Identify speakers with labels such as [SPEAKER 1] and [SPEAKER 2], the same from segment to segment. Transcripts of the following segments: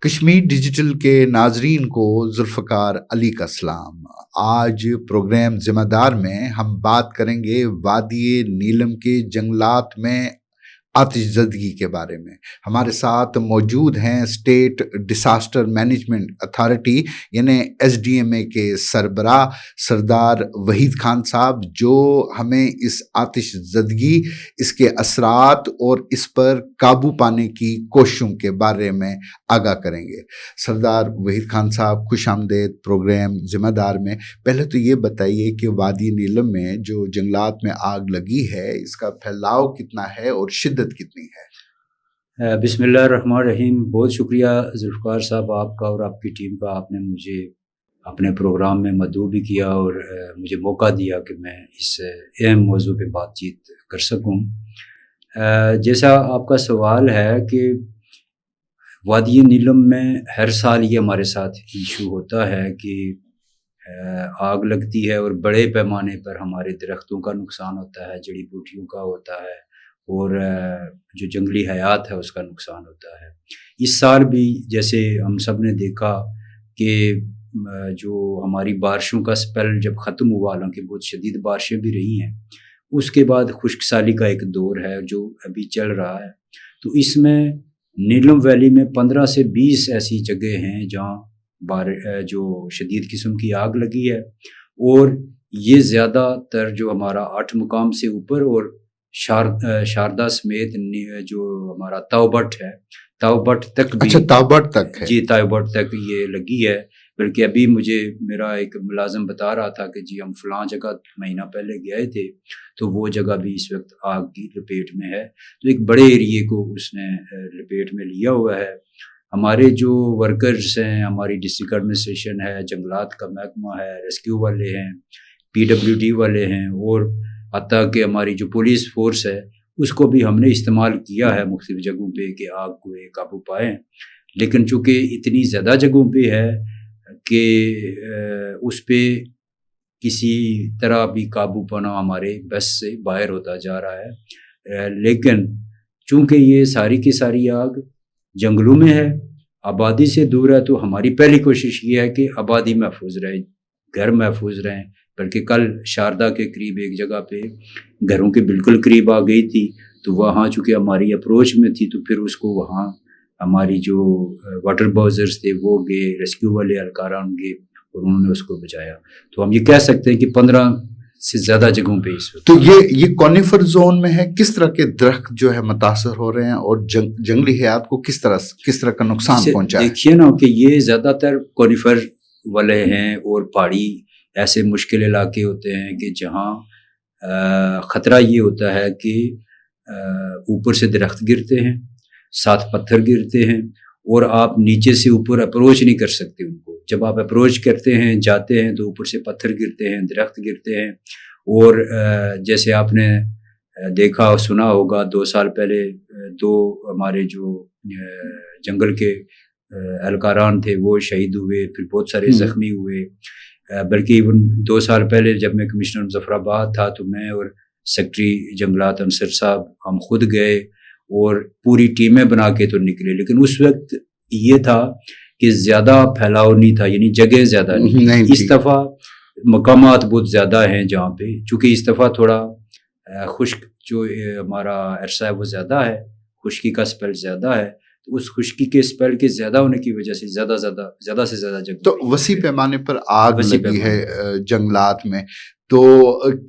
[SPEAKER 1] Kashmir digital کے ناظرین کو ذوالفقار علی کا سلام۔ آج پروگرام ذمہ دار میں ہم بات کریں گے وادی نیلم کے جنگلات میں آتش زدگی کے بارے میں۔ ہمارے ساتھ موجود ہیں اسٹیٹ ڈیزاسٹر مینجمنٹ اتھارٹی یعنی SDMA کے سربراہ سردار وحید خان صاحب، جو ہمیں اس آتش زدگی، اس کے اثرات اور اس پر قابو پانے کی کوششوں کے بارے میں آگاہ کریں گے۔ سردار وحید خان صاحب، خوش آمدید پروگرام ذمہ دار میں۔ پہلے تو یہ بتائیے کہ وادی نیلم میں جو جنگلات میں آگ لگی ہے، اس کا پھیلاؤ کتنا ہے اور شدت کتنی ہے؟
[SPEAKER 2] بسم اللہ الرحمن الرحیم۔ بہت شکریہ ذوالفقار صاحب آپ کا اور آپ کی ٹیم کا، آپ نے مجھے اپنے پروگرام میں مدعو بھی کیا اور مجھے موقع دیا کہ میں اس اہم موضوع پہ بات چیت کر سکوں۔ جیسا آپ کا سوال ہے کہ وادی نیلم میں ہر سال یہ ہمارے ساتھ ایشو ہوتا ہے کہ آگ لگتی ہے اور بڑے پیمانے پر ہمارے درختوں کا نقصان ہوتا ہے، جڑی بوٹیوں کا ہوتا ہے اور جو جنگلی حیات ہے اس کا نقصان ہوتا ہے۔ اس سال بھی جیسے ہم سب نے دیکھا کہ جو ہماری بارشوں کا سپیل جب ختم ہوا، حالانکہ بہت شدید بارشیں بھی رہی ہیں، اس کے بعد خشک سالی کا ایک دور ہے جو ابھی چل رہا ہے۔ تو اس میں نیلم ویلی میں 15 سے 20 ایسی جگہ ہیں جہاں جو شدید قسم کی آگ لگی ہے، اور یہ زیادہ تر جو ہمارا 8 مقام سے اوپر اور شاردہ سمیت جو ہمارا تاؤبٹ ہے، تاؤبٹ تک بھی،
[SPEAKER 1] اچھا تاؤبٹ تک ہے؟
[SPEAKER 2] جی تاؤبٹ تک یہ لگی ہے۔ بلکہ ابھی مجھے میرا ایک ملازم بتا رہا تھا کہ جی ہم فلاں جگہ مہینہ پہلے گئے تھے تو وہ جگہ بھی اس وقت آگ کی لپیٹ میں ہے۔ تو ایک بڑے ایریے کو اس نے لپیٹ میں لیا ہوا ہے۔ ہمارے جو ورکرز ہیں، ہماری ڈسٹرکٹ ایڈمنسٹریشن ہے، جنگلات کا محکمہ ہے، ریسکیو والے ہیں، PWD والے ہیں، اور حتیٰ کہ ہماری جو پولیس فورس ہے اس کو بھی ہم نے استعمال کیا ہے مختلف جگہوں پہ کہ آگ کو قابو پائیں۔ لیکن چونکہ اتنی زیادہ جگہوں پہ ہے کہ اس پہ کسی طرح بھی قابو پانا ہمارے بس سے باہر ہوتا جا رہا ہے۔ لیکن چونکہ یہ ساری کی ساری آگ جنگلوں میں ہے، آبادی سے دور ہے، تو ہماری پہلی کوشش یہ ہے کہ آبادی محفوظ رہے، گھر محفوظ رہیں۔ بلکہ کل شاردہ کے قریب ایک جگہ پہ گھروں کے بالکل قریب آ گئی تھی، تو وہاں چونکہ ہماری اپروچ میں تھی تو پھر اس کو وہاں ہماری جو واٹر باؤزرز تھے وہ گئے، ریسکیو والے اہلکاران گئے اور انہوں نے اس کو بچایا۔ تو ہم یہ کہہ سکتے ہیں کہ 15 سے زیادہ جگہوں پہ اس وقت۔
[SPEAKER 1] تو یہ کونیفر زون میں ہے، کس طرح کے درخت جو ہے متاثر ہو رہے ہیں اور جنگلی حیات کو کس طرح کا نقصان پہنچا ہے؟
[SPEAKER 2] دیکھیے نا کہ یہ زیادہ تر کونیفر والے ہیں اور پہاڑی ایسے مشکل علاقے ہوتے ہیں کہ جہاں خطرہ یہ ہوتا ہے کہ اوپر سے درخت گرتے ہیں، ساتھ پتھر گرتے ہیں، اور آپ نیچے سے اوپر اپروچ نہیں کر سکتے ان کو۔ جب آپ اپروچ کرتے ہیں، جاتے ہیں، تو اوپر سے پتھر گرتے ہیں، درخت گرتے ہیں۔ اور جیسے آپ نے دیکھا اور سنا ہوگا 2 سال پہلے 2 ہمارے جو جنگل کے اہلکاران تھے وہ شہید ہوئے، پھر بہت سارے زخمی ہوئے۔ بلکہ ایون 2 سال پہلے جب میں کمشنر مظفرآباد تھا تو میں اور سیکٹری جنگلات انصر صاحب ہم خود گئے اور پوری ٹیمیں بنا کے تو نکلے، لیکن اس وقت یہ تھا کہ زیادہ پھیلاؤ نہیں تھا، یعنی جگہ زیادہ نہیں۔ اس دفعہ مقامات بہت زیادہ ہیں جہاں پہ، چونکہ اس دفعہ تھوڑا خشک جو ہمارا عرصہ ہے وہ زیادہ ہے، خشکی کا سپیل زیادہ ہے، تو اس خشکی کے سپیل کے زیادہ ہونے کی وجہ سے زیادہ سے زیادہ جگہ
[SPEAKER 1] تو وسیع پیمانے پر آگ لگی ہے جنگلات میں۔ تو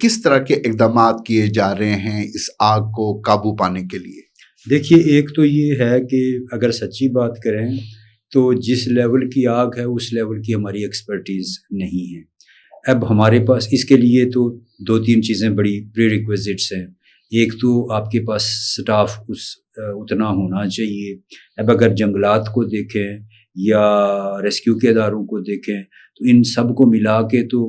[SPEAKER 1] کس طرح کے اقدامات کیے جا رہے ہیں اس آگ کو قابو پانے کے لیے؟
[SPEAKER 2] دیکھیے، ایک تو یہ ہے کہ اگر سچی بات کریں تو جس لیول کی آگ ہے اس لیول کی ہماری ایکسپرٹیز نہیں ہے۔ اب ہمارے پاس اس کے لیے تو 2-3 چیزیں بڑی پری ریکویزٹس ہیں۔ ایک تو آپ کے پاس سٹاف اتنا ہونا چاہیے۔ اب اگر جنگلات کو دیکھیں یا ریسکیو کے اداروں کو دیکھیں تو ان سب کو ملا کے تو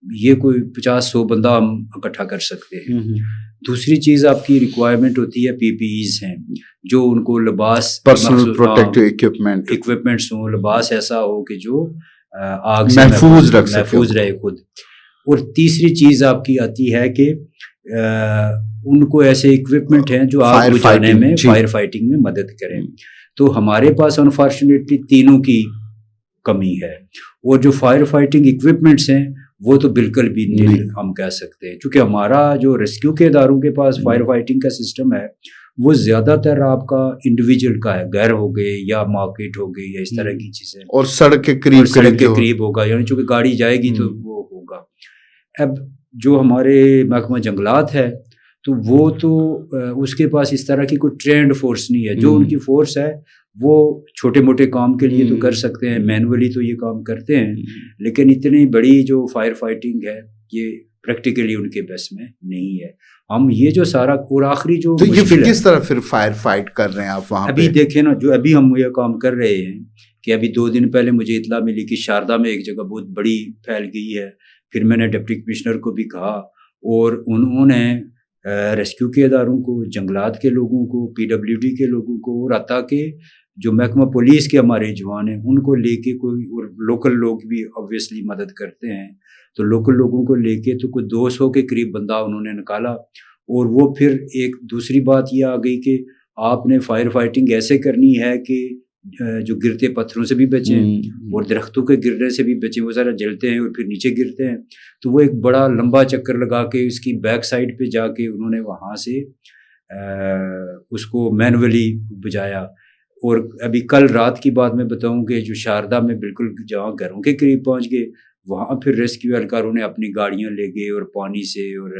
[SPEAKER 2] یہ کوئی 50-100 بندہ ہم اکٹھا کر سکتے ہیں۔ دوسری چیز آپ کی ریکوائرمنٹ ہوتی ہے PPEs ہیں، جو ان کو لباس،
[SPEAKER 1] پرسنل پروٹیکٹیو ایکوپمنٹس
[SPEAKER 2] ہوں، لباس ایسا ہو کہ جو آگ سے
[SPEAKER 1] محفوظ
[SPEAKER 2] رہے خود۔ اور تیسری چیز آپ کی آتی ہے کہ ان کو ایسے اکوپمنٹ ہیں جو آگ بجھانے میں فائر فائٹنگ میں مدد کریں. تو ہمارے پاس انفارچونیٹلی تینوں کی کمی ہے, اور جو فائر فائٹنگ اکوپمنٹس ہیں وہ تو بالکل بھی نہیں ہم کہہ سکتے ہیں, چونکہ ہمارا جو ریسکیو کے اداروں کے پاس فائر فائٹنگ کا سسٹم ہے وہ زیادہ تر آپ کا انڈیویجول کا ہے, گھر ہو گئے یا مارکیٹ ہو گئی یا اس طرح کی چیزیں,
[SPEAKER 1] اور سڑک کے قریب
[SPEAKER 2] ہوگا, یعنی چونکہ گاڑی جائے گی تو وہ ہوگا. اب جو ہمارے محکمہ جنگلات ہے تو وہ تو اس کے پاس اس طرح کی کوئی ٹرینڈ فورس نہیں ہے. جو ان کی فورس ہے وہ چھوٹے موٹے کام کے لیے تو کر سکتے ہیں, مینولی تو یہ کام کرتے ہیں, لیکن اتنی بڑی جو فائر فائٹنگ ہے یہ پریکٹیکلی ان کے بس میں نہیں ہے. ہم یہ جو سارا اور آخری جو
[SPEAKER 1] کس طرح پھر فائر فائٹ کر رہے ہیں آپ وہاں
[SPEAKER 2] ابھی دیکھیں نا, جو ابھی ہم یہ کام کر رہے ہیں کہ ابھی 2 دن پہلے مجھے اطلاع ملی کہ شاردا میں ایک جگہ بہت بڑی پھیل گئی ہے. پھر میں نے ڈپٹی کمشنر کو بھی کہا, اور انہوں نے ریسکیو کے اداروں کو, جنگلات کے لوگوں کو, PWD کے لوگوں کو, اور حتیٰ کہ جو محکمہ پولیس کے ہمارے جوان ہیں ان کو لے کے کوئی, اور لوکل لوگ بھی آبویسلی مدد کرتے ہیں, تو لوکل لوگوں کو لے کے تو کوئی 200 کے قریب بندہ انہوں نے نکالا. اور وہ پھر ایک دوسری بات یہ آ گئی کہ آپ نے فائر فائٹنگ ایسے کرنی ہے کہ جو گرتے پتھروں سے بھی بچیں اور درختوں کے گرنے سے بھی بچیں, وہ ذرا جلتے ہیں اور پھر نیچے گرتے ہیں. تو وہ ایک بڑا لمبا چکر لگا کے اس کی بیک سائڈ پہ جا کے انہوں نے وہاں سے اس کو مینولی بجھایا. اور ابھی کل رات کی بات میں بتاؤں کہ جو شاردا میں بالکل جہاں گھروں کے قریب پہنچ گئے وہاں پھر ریسکیو اہلکاروں نے اپنی گاڑیاں لے گئے اور پانی سے اور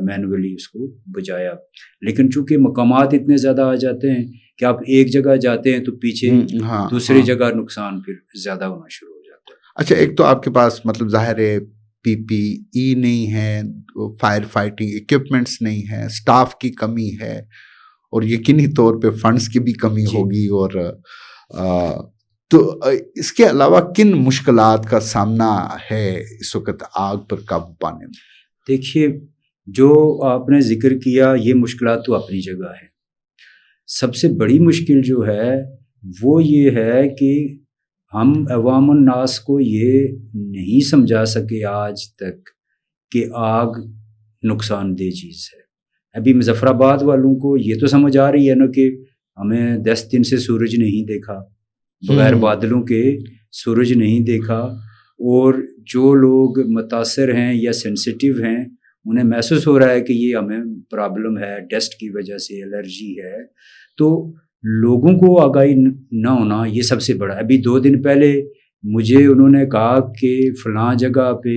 [SPEAKER 2] مینولی اس کو بجھایا. لیکن چونکہ مقامات اتنے زیادہ آ جاتے ہیں کہ آپ ایک جگہ جاتے ہیں تو پیچھے دوسری جگہ نقصان پھر زیادہ ہونا شروع ہو جاتا ہے.
[SPEAKER 1] اچھا, ایک تو آپ کے پاس مطلب ظاہر ہے PPE نہیں ہے, فائر فائٹنگ اکوپمنٹس نہیں ہے, اسٹاف کی کمی ہے, اور یقینی طور پہ فنڈز کی بھی کمی ہوگی. اور تو اس کے علاوہ کن مشکلات کا سامنا ہے اس وقت آگ پر قابو پانے میں؟
[SPEAKER 2] دیکھیے, جو آپ نے ذکر کیا یہ مشکلات تو اپنی جگہ ہے. سب سے بڑی مشکل جو ہے وہ یہ ہے کہ ہم عوام الناس کو یہ نہیں سمجھا سکے آج تک کہ آگ نقصان دہ چیز ہے. ابھی مظفر آباد والوں کو یہ تو سمجھ آ رہی ہے نا کہ ہمیں 10 دن سے سورج نہیں دیکھا, بغیر بادلوں کے سورج نہیں دیکھا, اور جو لوگ متاثر ہیں یا سینسیٹیو ہیں انہیں محسوس ہو رہا ہے کہ یہ ہمیں پرابلم ہے, ڈسٹ کی وجہ سے الرجی ہے. تو لوگوں کو آگاہی نہ ہونا یہ سب سے بڑا. ابھی 2 دن پہلے مجھے انہوں نے کہا کہ فلاں جگہ پہ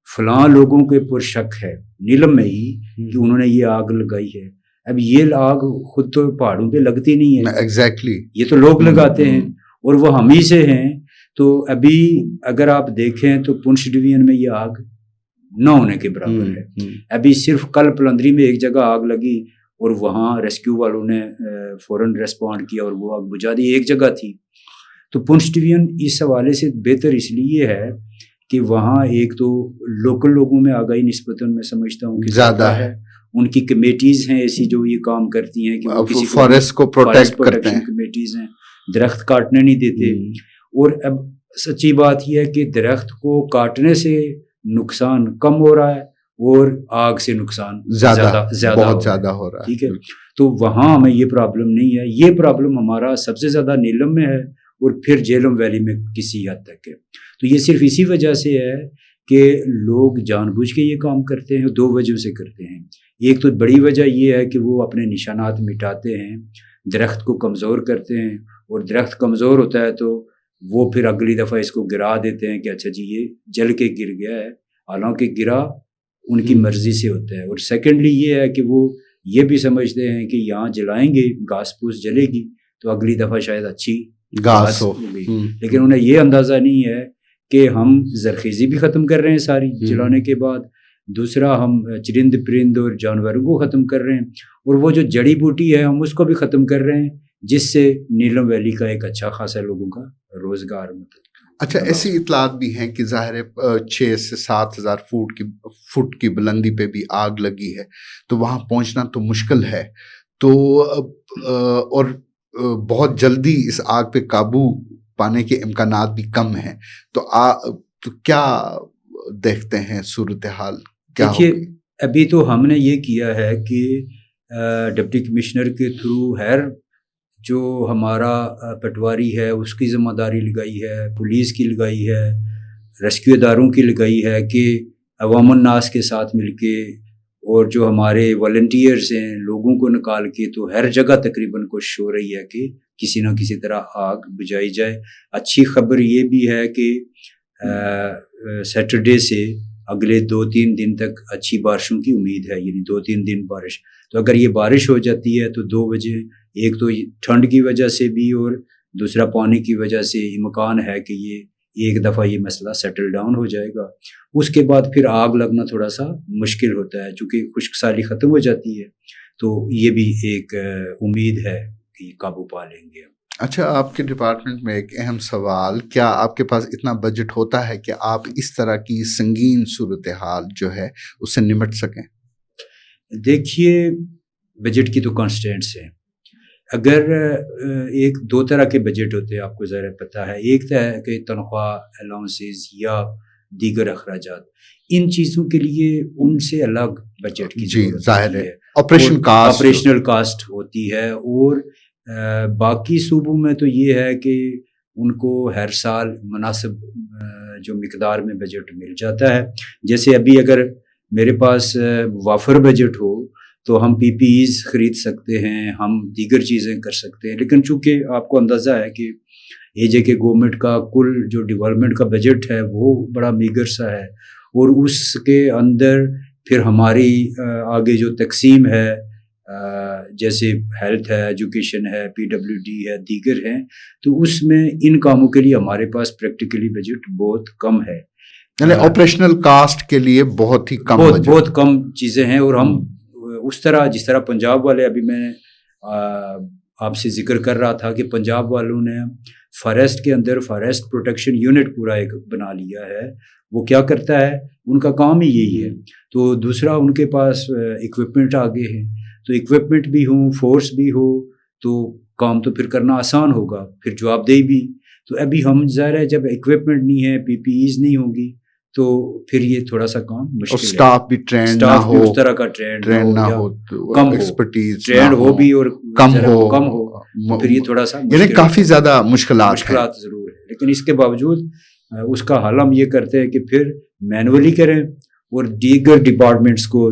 [SPEAKER 2] فلاں لوگوں کے پر شک ہے نیلم میں ہی کہ انہوں نے یہ آگ لگائی ہے. اب یہ آگ خود تو پہاڑوں پہ لگتی نہیں ہے,
[SPEAKER 1] ایگزیکٹلی
[SPEAKER 2] یہ تو لوگ لگاتے ہیں اور وہ ہم ہی سے ہیں. تو ابھی اگر آپ دیکھیں تو پونچھ ڈویژن میں یہ آگ نہ ہونے کے برابر ہے. ابھی صرف کل پلندری میں ایک جگہ آگ لگی اور وہاں ریسکیو والوں نے فوراً ریسپونڈ کیا اور وہ آگ بجھا دی. ایک جگہ تھی. تو پونچھ ڈویژن اس حوالے سے بہتر اس لیے ہے کہ وہاں ایک تو لوکل لوگوں میں آگاہی نسبتاً میں سمجھتا ہوں کہ
[SPEAKER 1] زیادہ ہے.
[SPEAKER 2] ان کی کمیٹیز ہیں ایسی جو یہ کام کرتی ہیں کہ وہ کسی
[SPEAKER 1] فارسٹ کو پروٹیکٹ کرتے ہیں.
[SPEAKER 2] کمیٹیز ہیں, درخت کاٹنے نہیں دیتے. اور اب سچی بات یہ ہے کہ درخت کو کاٹنے سے نقصان کم ہو رہا ہے اور آگ سے نقصان
[SPEAKER 1] بہت زیادہ ہو رہا ہے.
[SPEAKER 2] ٹھیک ہے, تو وہاں ہمیں یہ پرابلم نہیں ہے. یہ پرابلم ہمارا سب سے زیادہ نیلم میں ہے اور پھر جہلم ویلی میں کسی حد تک ہے. تو یہ صرف اسی وجہ سے ہے کہ لوگ جان بوجھ کے یہ کام کرتے ہیں. 2 وجہ سے کرتے ہیں. ایک تو بڑی وجہ یہ ہے کہ وہ اپنے نشانات مٹاتے ہیں, درخت کو کمزور کرتے ہیں, اور درخت کمزور ہوتا ہے تو وہ پھر اگلی دفعہ اس کو گرا دیتے ہیں کہ اچھا جی یہ جل کے گر گیا ہے, حالانکہ گرا ان کی مرضی سے ہوتا ہے. اور سیکنڈلی یہ ہے کہ وہ یہ بھی سمجھتے ہیں کہ یہاں جلائیں گے گھاس پھوس جلے گی تو اگلی دفعہ شاید اچھی گھاس ہوگی. لیکن انہیں یہ اندازہ نہیں ہے کہ ہم زرخیزی بھی ختم کر رہے ہیں ساری جلانے کے بعد. دوسرا ہم چرند پرند اور جانوروں کو ختم کر رہے ہیں, اور وہ جو جڑی بوٹی ہے ہم اس کو بھی ختم کر رہے ہیں, جس سے نیلم ویلی کا ایک اچھا خاصا لوگوں کا روزگار
[SPEAKER 1] اچھا. ایسی اطلاعات بھی ہیں کہ ظاہر 6 سے 7 ہزار فٹ کی بلندی پہ بھی آگ لگی ہے, تو وہاں پہنچنا تو مشکل ہے. تو اور بہت جلدی اس آگ پہ قابو پانے کے امکانات بھی کم ہیں. تو کیا دیکھتے ہیں صورتحال کیا ہوگی؟
[SPEAKER 2] ابھی تو ہم نے یہ کیا ہے کہ ڈپٹی کمشنر کے تھرو ہر جو ہمارا پٹواری ہے اس کی ذمہ داری لگائی ہے، پولیس کی لگائی ہے، ریسکیو اداروں کی لگائی ہے کہ عوام الناس کے ساتھ مل کے، اور جو ہمارے والنٹیئرز ہیں لوگوں کو نکال کے، تو ہر جگہ تقریباً کوشش ہو رہی ہے کہ کسی نہ کسی طرح آگ بجھائی جائے۔ اچھی خبر یہ بھی ہے کہ سیٹرڈے سے اگلے 2-3 دن تک اچھی بارشوں کی امید ہے، یعنی 2-3 دن بارش۔ تو اگر یہ بارش ہو جاتی ہے تو 2 بجے، ایک تو ٹھنڈ کی وجہ سے بھی اور دوسرا پانی کی وجہ سے امکان ہے کہ یہ ایک دفعہ یہ مسئلہ سیٹل ڈاؤن ہو جائے گا۔ اس کے بعد پھر آگ لگنا تھوڑا سا مشکل ہوتا ہے، چونکہ خشک سالی ختم ہو جاتی ہے، تو یہ بھی ایک امید ہے کہ قابو پا لیں گے۔
[SPEAKER 1] اچھا، آپ کے ڈپارٹمنٹ میں ایک اہم سوال، کیا آپ کے پاس اتنا بجٹ ہوتا ہے کہ آپ اس طرح کی سنگین صورتحال جو ہے اس سے نمٹ سکیں؟
[SPEAKER 2] دیکھیے، بجٹ کی تو کانسٹینٹس ہیں۔ اگر ایک 2 طرح کے بجٹ ہوتے ہیں، آپ کو ظاہر پتہ ہے، ایک تو ہے کہ تنخواہ، الاؤنسز یا دیگر اخراجات، ان چیزوں کے لیے ان سے الگ بجٹ کی ضرورت
[SPEAKER 1] ظاہر
[SPEAKER 2] ہے،
[SPEAKER 1] آپریشنل
[SPEAKER 2] کاسٹ ہوتی ہے۔ اور باقی صوبوں میں تو یہ ہے کہ ان کو ہر سال مناسب جو مقدار میں بجٹ مل جاتا ہے۔ جیسے ابھی اگر میرے پاس وافر بجٹ ہو تو ہم PPEs خرید سکتے ہیں، ہم دیگر چیزیں کر سکتے ہیں، لیکن چونکہ آپ کو اندازہ ہے کہ AJ گورنمنٹ کا کل جو ڈیولپمنٹ کا بجٹ ہے وہ بڑا میگر سا ہے، اور اس کے اندر پھر ہماری آگے جو تقسیم ہے، جیسے ہیلتھ ہے، ایجوکیشن ہے، PWD ہے، دیگر ہیں، تو اس میں ان کاموں کے لیے ہمارے پاس پریکٹیکلی بجٹ بہت کم ہے،
[SPEAKER 1] یعنی آپریشنل کاسٹ کے لیے بہت ہی کم
[SPEAKER 2] بہت کم چیزیں ہیں۔ اور ہم اس طرح، جس طرح پنجاب والے، ابھی میں آپ سے ذکر کر رہا تھا کہ پنجاب والوں نے فارسٹ کے اندر فارسٹ پروٹیکشن یونٹ پورا ایک بنا لیا ہے۔ وہ کیا کرتا ہے، ان کا کام ہی یہی ہے۔ تو دوسرا، ان کے پاس اکوپمنٹ آگے ہیں، تو اکوپمنٹ بھی ہوں، فورس بھی ہو، تو کام تو پھر کرنا آسان ہوگا، پھر جواب دہی بھی۔ تو ابھی ہم ظاہر ہے جب اکوپمنٹ نہیں ہے، PPEs نہیں ہوں گی، تو پھر یہ تھوڑا سا کام مشکل ہے۔
[SPEAKER 1] اسٹاف بھی ٹرینڈ نہ ہو،
[SPEAKER 2] اس طرح کا ٹرینڈ نہ ہو، کم ہو،
[SPEAKER 1] ایکسپرٹیز
[SPEAKER 2] ٹرینڈ ہو بھی اور کم ہو، پھر یہ تھوڑا سا
[SPEAKER 1] یعنی کافی زیادہ مشکلات
[SPEAKER 2] ضرور ہے۔ لیکن اس کے باوجود اس کا حل ہم یہ کرتے ہیں کہ پھر مینولی کریں، اور دیگر ڈپارٹمنٹس کو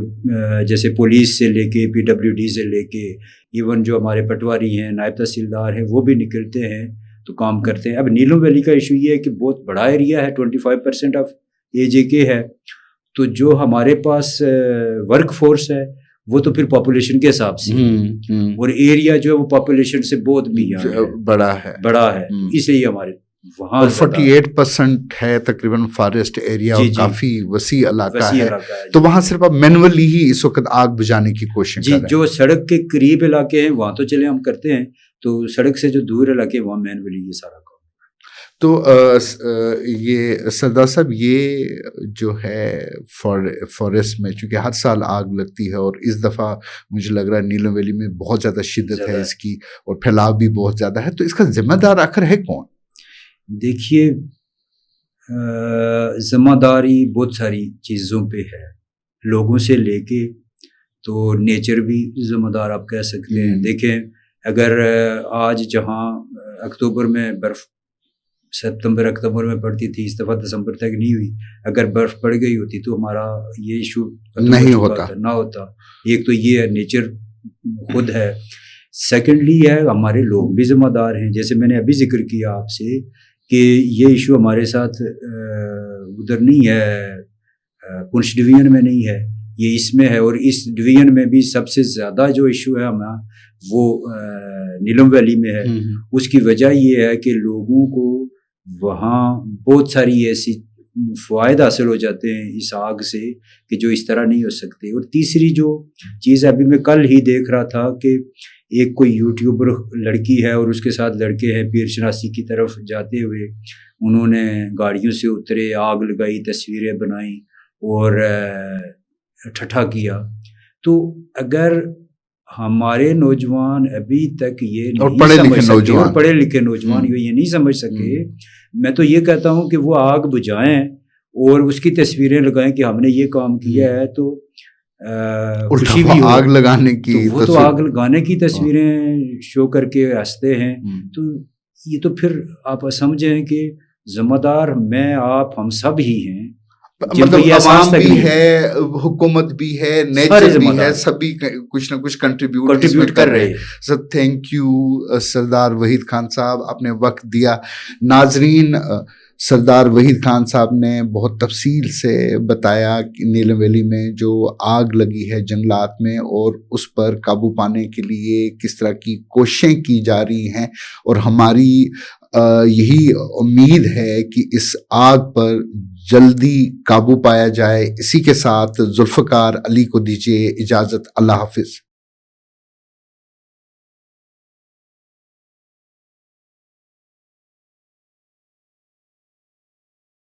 [SPEAKER 2] جیسے پولیس سے لے کے PWD سے لے کے ایون جو ہمارے پٹواری ہیں، نائب تحصیلدار ہیں، وہ بھی نکلتے ہیں تو کام کرتے ہیں۔ اب نیلم ویلی کا ایشو یہ ہے کہ بہت بڑا ایریا ہے، 25% آف AJ ہے، تو جو ہمارے پاس ورک فورس ہے وہ تو پھر پاپولیشن کے حساب سے، اور ایریا جو ہے وہ پاپولیشن سے بہت بھی
[SPEAKER 1] بڑا ہے،
[SPEAKER 2] اس لیے ہمارے وہاں
[SPEAKER 1] 48% ہے تقریباً فارسٹ ایریا، اور کافی وسیع علاقہ ہے، تو وہاں صرف آپ مینولی ہی اس وقت آگ بجھانے کی کوشش کر رہے ہیں۔
[SPEAKER 2] جو سڑک کے قریب علاقے ہیں وہاں تو چلے ہم کرتے ہیں، تو سڑک سے جو دور علاقے وہاں مینولی یہ سارا کام۔
[SPEAKER 1] تو یہ سردار صاحب، یہ جو ہے فارسٹ میں چونکہ ہر سال آگ لگتی ہے، اور اس دفعہ مجھے لگ رہا ہے نیلم ویلی میں بہت زیادہ شدت ہے اس کی، اور پھیلاؤ بھی بہت زیادہ ہے، تو اس کا ذمہ دار آخر ہے کون؟
[SPEAKER 2] دیکھیے، ذمہ داری بہت ساری چیزوں پہ ہے، لوگوں سے لے کے تو نیچر بھی ذمہ دار آپ کہہ سکتے ہیں۔ دیکھیں، اگر آج جہاں اکتوبر میں برف ستمبر اکتوبر میں پڑتی تھی، اس دفعہ دسمبر تک نہیں ہوئی، اگر برف پڑ گئی ہوتی تو ہمارا یہ ایشو
[SPEAKER 1] نہیں
[SPEAKER 2] ہوتا۔ ایک تو یہ ہے، نیچر خود ہے۔ سیکنڈلی ہے، ہمارے لوگ بھی ذمہ دار ہیں، جیسے میں نے ابھی ذکر کیا آپ سے کہ یہ ایشو ہمارے ساتھ ادھر نہیں ہے، پونچھ ڈویژن میں نہیں ہے، یہ اس میں ہے، اور اس ڈویژن میں بھی سب سے زیادہ جو ایشو ہے ہمارا وہ نیلم ویلی میں ہے۔ اس کی وجہ یہ ہے کہ لوگوں کو وہاں بہت ساری ایسی فوائد حاصل ہو جاتے ہیں اس آگ سے کہ جو اس طرح نہیں ہو سکتے۔ اور تیسری جو چیز ابھی میں کل ہی دیکھ رہا تھا کہ ایک کوئی یوٹیوبر لڑکی ہے اور اس کے ساتھ لڑکے ہیں، پیر شناسی کی طرف جاتے ہوئے انہوں نے گاڑیوں سے اترے، آگ لگائی، تصویریں بنائیں اور ٹھٹھا کیا۔ تو اگر ہمارے نوجوان ابھی تک یہ نہیں سمجھ سکے، اور پڑھے لکھے نوجوان یہ نہیں سمجھ سکے، میں تو یہ کہتا ہوں کہ وہ آگ بجھائیں اور اس کی تصویریں لگائیں کہ ہم نے یہ کام کیا ہے، تو خوشی بھی ہو.
[SPEAKER 1] آگ لگانے کی
[SPEAKER 2] تو وہ تو آگ لگانے کی تصویریں شو کر کے ہنستے ہیں. تو یہ تو پھر آپ سمجھیں کہ ذمہ دار میں آپ ہم سب ہی ہیں.
[SPEAKER 1] مطلب عوام بھی ہے, حکومت بھی ہے, نیچر بھی ہے, سبھی کچھ نہ کچھ کنٹریبیوٹ کر رہے ہیں. سر تھینک یو سردار وحید خان صاحب, آپ نے وقت دیا. ناظرین, سردار وحید خان صاحب نے بہت تفصیل سے بتایا کہ نیلم ویلی میں جو آگ لگی ہے جنگلات میں, اور اس پر قابو پانے کے لیے کس طرح کی کوششیں کی جا رہی ہیں, اور ہماری یہی امید ہے کہ اس آگ پر جلدی قابو پایا جائے. اسی کے ساتھ ذوالفقار علی کو دیجیے اجازت. اللہ حافظ.